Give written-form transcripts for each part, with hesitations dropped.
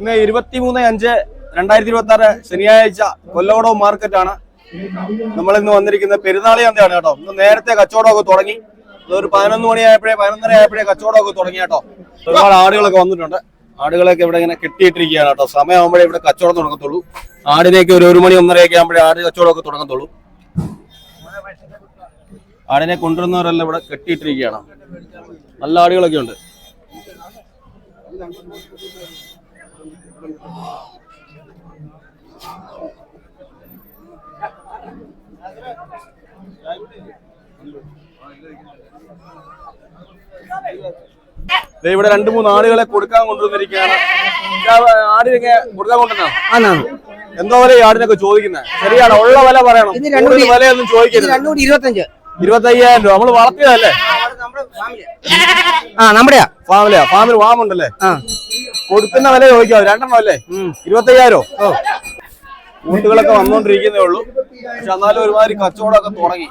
ഇന്ന് 23/5/2026 ശനിയാഴ്ച കൊല്ലവടം മാർക്കറ്റാണ്. നമ്മൾ ഇന്ന് വന്നിരിക്കുന്നത് പെരുന്നാളി ചന്തയാണ് കേട്ടോ. ഇന്ന് നേരത്തെ കച്ചവടമൊക്കെ തുടങ്ങി. ഒരു 11 മണിയായപ്പോഴേ 11:30 ആയപ്പോഴേ കച്ചവടമൊക്കെ തുടങ്ങി കേട്ടോ. ഒരുപാട് ആടുകളൊക്കെ വന്നിട്ടുണ്ട്. ആടുകളൊക്കെ ഇവിടെ ഇങ്ങനെ കെട്ടിയിട്ടിരിക്കുകയാണ് കേട്ടോ. സമയമാകുമ്പോഴേ ഇവിടെ കച്ചവടം തുടങ്ങത്തുള്ളൂ. ആടിനേക്ക് ഒരു 1 മണി 1:30 ആകുമ്പോഴേ ആട് കച്ചവടമൊക്കെ തുടങ്ങത്തുള്ളൂ. ആടിനെ കൊണ്ടുവരുന്നവരെല്ലാം ഇവിടെ കെട്ടിയിട്ടിരിക്കുകയാണ്. നല്ല ആടുകളൊക്കെ ഉണ്ട്. ഇവിടെ 2-3 ആടുകളെ കൊടുക്കാൻ കൊണ്ടുവന്നിരിക്കുകയാണ്. ആടിനൊക്കെ കൊടുക്കാൻ കൊണ്ടുവന്നാ എന്തോ വില ഈ ആടിനൊക്കെ ചോദിക്കുന്നത്? ശരിയാണ്, ഉള്ള വില പറയണം. വിലയൊന്നും ചോദിക്കരുത്. 25,000 രൂപ. നമ്മള് വളർത്തിയതല്ലേ? ഫാമിൽ വാമുണ്ടല്ലേ? കൊടുക്കുന്ന വില ചോദിക്കാവോ? 2 അല്ലേ? 25,000. കൂട്ടുകളൊക്കെ വന്നോണ്ടിരിക്കുന്നേ ഉള്ളൂ. പക്ഷെ എന്നാലും ഒരുമാതിരി കച്ചവടമൊക്കെ തുടങ്ങി.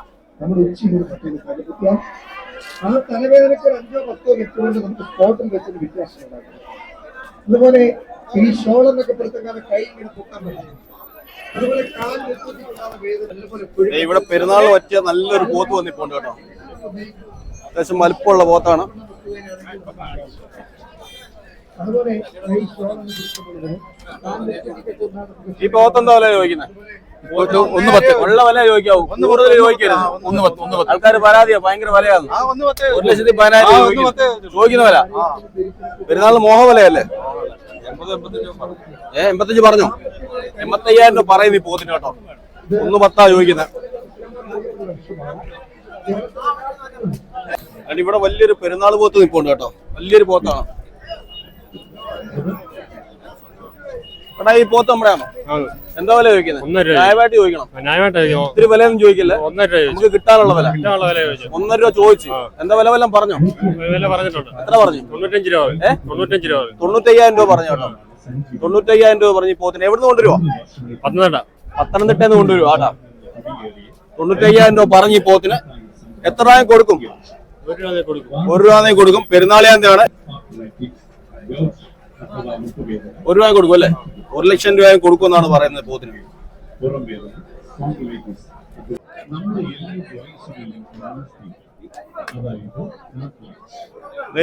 ആ തലവേദനയ്ക്ക് 5-10 വെച്ചുകൊണ്ട് നമുക്ക് സ്പോട്ടിൽ വെച്ചൊരു വ്യത്യാസം ഉണ്ടാകും. അതുപോലെ ഈ ഷോൾ എന്നൊക്കെ പുറത്തേക്കാണ് കൈ ഇങ്ങനെ പൊക്കാൻ പറ്റും. അതുപോലെ കാൽ വെച്ചിട്ടുണ്ടാകുന്ന വേദന. ഇവിടെ പെരുന്നാൾ പറ്റിയ നല്ലൊരു പോത്ത് വന്നിപ്പോണ്ട് കേട്ടോ. അത്യാവശ്യം വലുപ്പമുള്ള പോത്താണ്. ഈ പോത്ത് എന്താ വില ചോദിക്കുന്നത്? 110. ഉള്ള വില ചോദിക്കാവൂ, കൂടുതൽ ചോദിക്കരുത്. 110. ആൾക്കാർ പരാതിയാ, ഭയങ്കര വിലയാണ്. 1,10,000 ചോദിക്കുന്ന വില. പെരുന്നാളിന് മോഹ വിലയല്ലേ? 85 പറഞ്ഞോ? 85,000 രൂപ പറയും ഈ പോത്തിന് കേട്ടോ. 110 ചോദിക്കുന്നത്. ഇവിടെ വലിയൊരു പെരുന്നാൾ പോത്ത് നിൽപ്പുണ്ട് കേട്ടോ. വലിയൊരു പോത്താണ്. എടാ, ഈ പോത്ത് നമ്മുടെയാണോ? എന്താ വില ചോദിക്കുന്നത്? ന്യായമായിട്ട് ചോദിക്കണം. ഇത്തിരി വിലയൊന്നും ചോദിക്കില്ല. നമുക്ക് കിട്ടാനുള്ള വില 1.5 രൂപ ചോദിച്ചു. എന്താ വില വല്ലതും പറഞ്ഞോ? എത്ര പറഞ്ഞു? 95,000 രൂപ പറഞ്ഞു കേട്ടോ. 95,000 രൂപ പറഞ്ഞു. പോത്തിന് എവിടുന്ന് കൊണ്ടുവരുവോ? പത്തനംതിട്ടയിൽ നിന്ന് കൊണ്ടുവരുവോ? ആട്ടാ, 95,000 രൂപ പറഞ്ഞു ഈ പോത്തിന്. എത്ര രൂപ കൊടുക്കും? 1 രൂപ കൊടുക്കും. പെരുന്നാളിയാന്തിയാണ്. 1 രൂപ കൊടുക്കും അല്ലേ? 1,00,000 രൂപ കൊടുക്കുമെന്നാണ് പറയുന്നത് പോത്തിന്.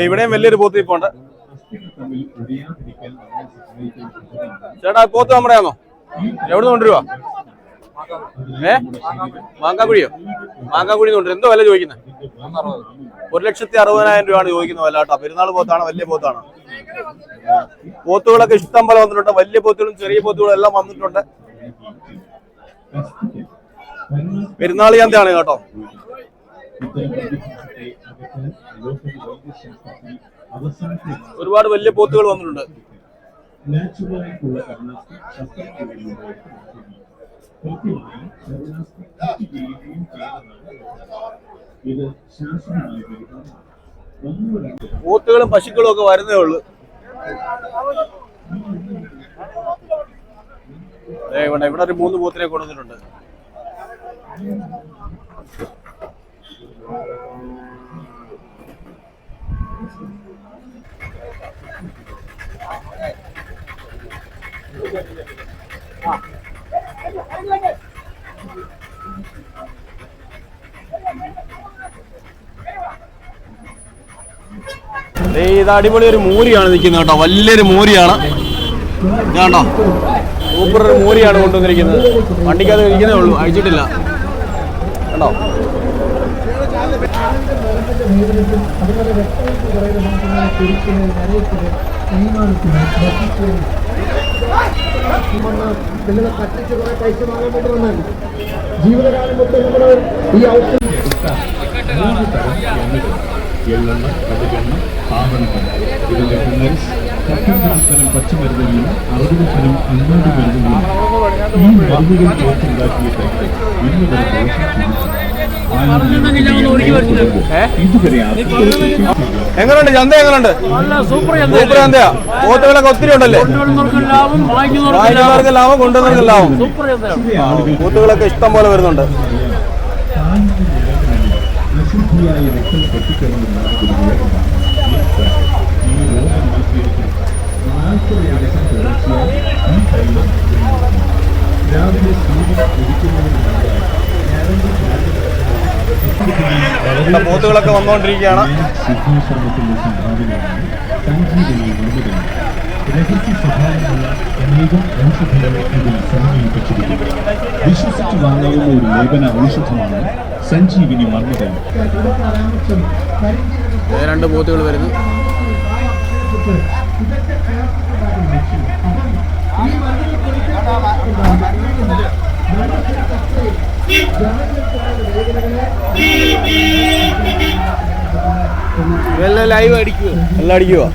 ഇവിടെയും വലിയൊരു പോത്ത് ഇപ്പോണ്ട്. ചേട്ടാ, പോത്ത് നമ്മുടെയാണോ? എവിടെ കൊണ്ടുവരുവാ? മാങ്കാക്കുഴിയോ? മാങ്കാക്കുഴി കൊണ്ടുവരും. എന്തോ വില ചോദിക്കുന്നത്? 1,60,000 രൂപയാണ് ചോദിക്കുന്ന വില കേട്ടോ. പെരുന്നാൾ പോത്താണ്, വലിയ പോത്താണ്. പോത്തുകളൊക്കെ ഇഷ്ടം പോലെ വന്നിട്ടുണ്ട്. വലിയ പോത്തുകളും ചെറിയ പോത്തുകളും എല്ലാം വന്നിട്ടുണ്ട്. പെരുന്നാൾ ചന്തയാണ് കേട്ടോ. ഒരുപാട് വലിയ പോത്തുകൾ വന്നിട്ടുണ്ട്. പോത്തുകളും പശുക്കളും ഒക്കെ വരുന്നേ ഉള്ളു. ഇവിടെ ഒരു 3 പോത്തിനെ കൊണ്ടുവന്നിട്ടുണ്ട്. ഇത് അടിപൊളി ഒരു മൂരിയാണ് നിൽക്കുന്നത് കേട്ടോ. വലിയൊരു മൂരിയാണ് കേട്ടോ. സൂപ്പർ ഒരു മൂരിയാണ് കൊണ്ടുവന്നിരിക്കുന്നത്. വണ്ടിക്കകത്ത് ഇരിക്കുന്നേ ഉള്ളൂ, അയച്ചിട്ടില്ല കേട്ടോ. ജീവിതകാലം മൊത്തം നമ്മൾ ഈ ഔഷധം എള്ളെണ്ണ, കടുകെണ്ണ, ആവണക്കം. ഇതിന്റെ ഫിനൽസ് 10 പച്ചമരുന്നുകളും 60 അങ്ങോട്ട് മരുന്നുകളും ഈ മരുന്നുകൾ ചേർത്തുണ്ടാക്കിയിട്ട് ഇന്ന് എങ്ങനെയുണ്ട് ചന്ത? എങ്ങനെയുണ്ട്? സൂപ്പർ ചന്തയാ. പോത്തുകളൊക്കെ ഒത്തിരി ഉണ്ടല്ലേ? വാങ്ങിക്കുന്നവർക്ക് ലാഭം, കൊണ്ടുവന്നവർക്ക് ലാഭം. പോത്തുകളൊക്കെ ഇഷ്ടം പോലെ വരുന്നുണ്ട്. രക്തം പൊട്ടിക്കിടന്നുണ്ടാകുന്ന ഈ രോഗം മാറ്റിയെടുക്കും 40 ദിവസം തുടർച്ച പൂർത്തിയായി ഈ കൈകൾ രാവിലെ സൂര്യൻ ഉദിക്കുന്നതിന് മുമ്പായി പോത്തുകളൊക്കെ വന്നുകൊണ്ടിരിക്കുകയാണ്. സിദ്ധാശ്രമത്തിന്റെ സംഭാവനയാണ് സഞ്ജീവനി നിർമ്മിതം. രഹസ്യ സ്വഭാവമുള്ള അനേകം ഔഷധങ്ങൾ ഇതിൽ സമന്വയിപ്പിച്ചിരിക്കുന്നു. വിശ്വസിച്ച് വാങ്ങാവുന്ന ഒരു ലേപന ഔഷധമാണ് സഞ്ജീവിനി മർമ്മതം. രണ്ട് പോത്തുകൾ വരുന്നു. എല്ലാം ലൈവ് അടിക്കുവോ? എല്ലാം അടിക്കുവോ?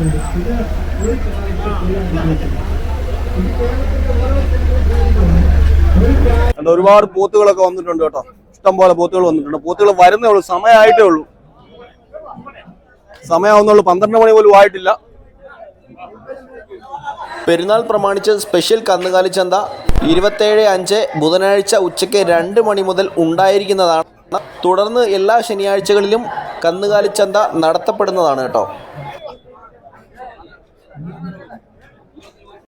ഒരുപാട് പോത്തുകളൊക്കെ വന്നിട്ടുണ്ട് കേട്ടോ. ഇഷ്ടം പോലെ പോത്തുകൾ വന്നിട്ടുണ്ട്. പോത്തുകൾ വരുന്നേ ഉള്ളൂ, സമയമായിട്ടേ ഉള്ളൂ. സമയമാവുന്നുള്ളൂ, 12 മണി പോലും ആയിട്ടില്ല. പെരുന്നാൾ പ്രമാണിച്ച് സ്പെഷ്യൽ കന്നുകാലി ചന്ത 27/5 ബുധനാഴ്ച ഉച്ചയ്ക്ക് 2 മണി മുതൽ ഉണ്ടായിരിക്കുന്നതാണ്. തുടർന്ന് എല്ലാ ശനിയാഴ്ചകളിലും കന്നുകാലി ചന്ത നടത്തപ്പെടുന്നതാണ് കേട്ടോ.